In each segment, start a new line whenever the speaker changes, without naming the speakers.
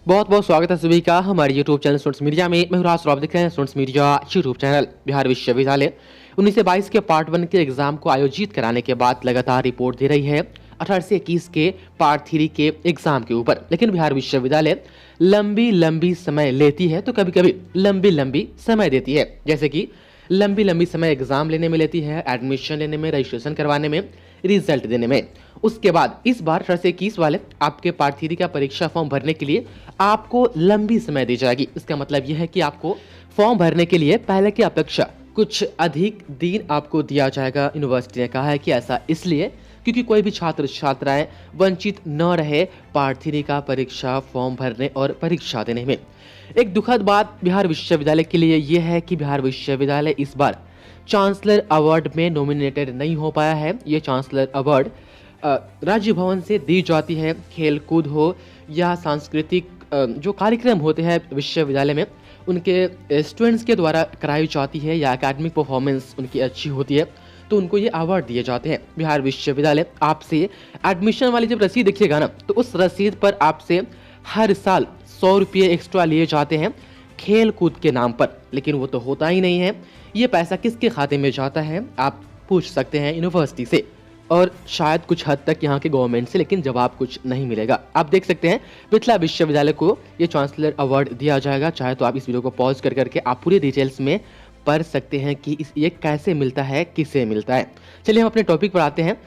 बहुत बहुत स्वागत है सभी का हमारे यूट्यूब चैनल स्टूडेंट्स मीडिया में। मैं राज आप देख रहे हैं students media YouTube channel. Bihar विश्वविद्यालय 19 से 22 के पार्ट 1 के एग्जाम को आयोजित कराने के बाद लगातार रिपोर्ट दे रही है 18 से 21 के पार्ट 3 के एग्जाम के ऊपर। लेकिन बिहार विश्वविद्यालय लंबी लंबी समय लेती है तो कभी कभी लंबी लंबी समय देती है, जैसे कि लंबी लंबी समय एग्जाम लेने में लेती है, एडमिशन लेने में, रजिस्ट्रेशन करवाने में, रिजल्ट देने में। उसके बाद इस बार 18 से 21 वाले आपके पार्ट 3 का परीक्षा फॉर्म भरने के लिए आपको लंबी समय दी जाएगी। इसका मतलब यह है कि आपको फॉर्म भरने के लिए पहले की अपेक्षा कुछ अधिक दिन आपको दिया जाएगा। यूनिवर्सिटी ने कहा है कि ऐसा इसलिए क्योंकि कोई भी छात्र छात्राएं वंचित न रहे पार्ट 3 का परीक्षा फॉर्म भरने और परीक्षा देने में। एक दुखद बात बिहार विश्वविद्यालय के लिए यह है कि बिहार विश्वविद्यालय इस बार चांसलर अवार्ड में नॉमिनेटेड नहीं हो पाया है। ये चांसलर अवार्ड राज्य भवन से दी जाती है। खेल कूद हो या सांस्कृतिक जो कार्यक्रम होते हैं विश्वविद्यालय में उनके स्टूडेंट्स के द्वारा कराई जाती है या एकेडमिक परफॉर्मेंस उनकी अच्छी होती है तो उनको ये अवार्ड दिए जाते हैं। बिहार विश्वविद्यालय आपसे एडमिशन वाली जब रसीद देखिएगा ना तो उस रसीद पर आपसे हर साल 100 रुपये एक्स्ट्रा लिए जाते हैं खेल कूद के नाम पर, लेकिन वो तो होता ही नहीं है। ये पैसा किसके खाते में जाता है आप पूछ सकते हैं यूनिवर्सिटी से और शायद कुछ हद तक यहाँ के गवर्नमेंट से, लेकिन जवाब कुछ नहीं मिलेगा। आप देख सकते हैं मिथिला विश्वविद्यालय को ये चांसलर अवार्ड दिया जाएगा। चाहे तो आप इस वीडियो को पॉज कर करके आप पूरी डिटेल्स में पढ़ सकते हैं कि ये कैसे मिलता है, किसे मिलता है। चलिए हम अपने टॉपिक पर आते हैं।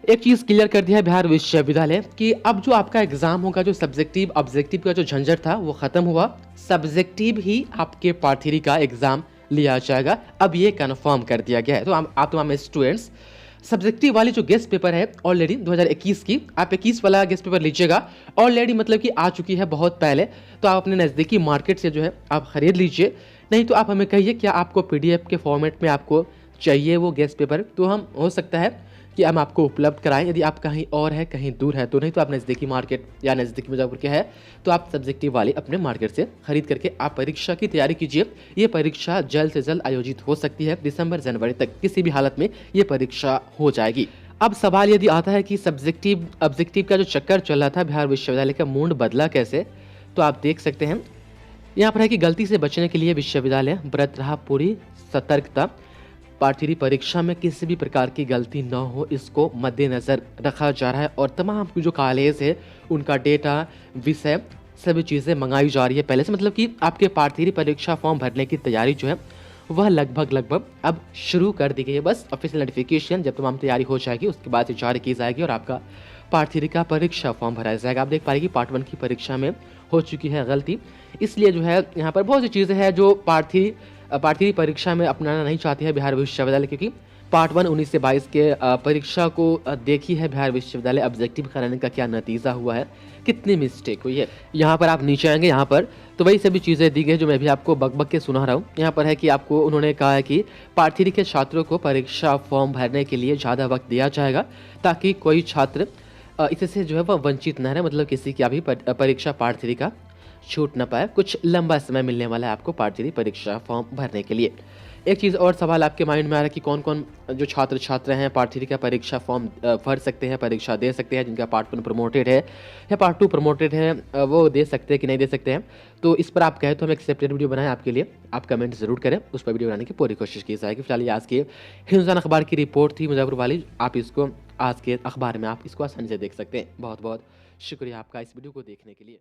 एक चीज़ क्लियर कर दिया है बिहार विश्वविद्यालय कि अब जो आपका एग्जाम होगा, जो सब्जेक्टिव ऑब्जेक्टिव का जो झंझट था वो खत्म हुआ। सब्जेक्टिव ही आपके पार्ट 3 का एग्जाम लिया जाएगा, अब ये कन्फर्म कर दिया गया है। तो आप तमाम स्टूडेंट्स सब्जेक्टिव वाली जो गेस्ट पेपर है ऑलरेडी 2021 की, आप 21 वाला गेस्ट पेपर लीजिएगा। ऑलरेडी मतलब कि आ चुकी है बहुत पहले, तो आप अपने नज़दीकी मार्केट से जो है आप खरीद लीजिए। नहीं तो आप हमें कहिए क्या आपको पीडीएफ के फॉर्मेट में आपको चाहिए वो गेस्ट पेपर, तो हम हो सकता है कि हम आपको उपलब्ध कराएं। यदि आप कहीं और है, कहीं दूर है तो। नहीं तो आप नज़दीकी मार्केट या नज़दीकी मुजफ्फरपुर के है तो आप सब्जेक्टिव वाले अपने मार्केट से खरीद करके आप परीक्षा की तैयारी कीजिए। ये परीक्षा जल्द से जल्द आयोजित हो सकती है, दिसंबर जनवरी तक किसी भी हालत में ये परीक्षा हो जाएगी। अब सवाल यदि आता है कि सब्जेक्टिव ऑब्जेक्टिव का जो चक्कर चल रहा था बिहार विश्वविद्यालय का मूड बदला कैसे, तो आप देख सकते हैं यहाँ पर है कि गलती से बचने के लिए विश्वविद्यालय बरत रहा पूरी सतर्कता। पार्ट 3 परीक्षा में किसी भी प्रकार की गलती न हो, इसको मद्देनजर रखा जा रहा है और तमाम जो कॉलेज है उनका डेटा, विषय, सभी चीज़ें मंगाई जा रही है पहले से। मतलब कि आपके पार्ट 3 परीक्षा फॉर्म भरने की तैयारी जो है वह लगभग अब शुरू कर दी गई है। बस ऑफिशियल नोटिफिकेशन जब तमाम तैयारी हो जाएगी उसके बाद जारी की जाएगी और आपका पार्ट 3 का परीक्षा फॉर्म भरा जाएगा। आप देख पाएंगे पार्ट 1 की परीक्षा में हो चुकी है गलती, इसलिए जो है यहाँ पर बहुत सी चीज़ें हैं जो पार्ट 3 परीक्षा में अपनाना नहीं चाहती है बिहार विश्वविद्यालय, क्योंकि पार्ट 1 19 से 22 के परीक्षा को देखी है बिहार विश्वविद्यालय ऑब्जेक्टिव कराने का क्या नतीजा हुआ है, कितनी मिस्टेक हुई है। यहाँ पर आप नीचे आएंगे, यहाँ पर तो वही सभी चीज़ें दी गई जो मैं भी आपको बक के सुना रहा हूँ। यहाँ पर है कि आपको उन्होंने कहा है कि पार्ट 3 के छात्रों को परीक्षा फॉर्म भरने के लिए ज़्यादा वक्त दिया जाएगा ताकि कोई छात्र इससे जो है वह वंचित न रहे, मतलब किसी की अभी परीक्षा पार्ट 3 का छूट न पाए। कुछ लंबा समय मिलने वाला है आपको पार्ट 3 परीक्षा फॉर्म भरने के लिए। एक चीज़ और सवाल आपके माइंड में आ रहा है कि कौन कौन जो छात्र छात्र हैं पार्ट 3 का परीक्षा फॉर्म भर सकते हैं, परीक्षा दे सकते हैं, जिनका पार्ट 1 प्रमोटेड है या पार्ट 2 प्रमोटेड है, वो दे सकते हैं कि नहीं दे सकते हैं। तो इस पर आप कहें तो हम एक सेपरेट वीडियो बनाएं आपके लिए, आप कमेंट जरूर करें, उस पर वीडियो बनाने की पूरी कोशिश की जाएगी। फिलहाल ये आज के हिंदुस्तान अखबार की रिपोर्ट थी मुजफ्फरपुर वाली, आप इसको आज के अखबार में आप इसको आसानी से देख सकते हैं। बहुत बहुत शुक्रिया आपका इस वीडियो को देखने के लिए।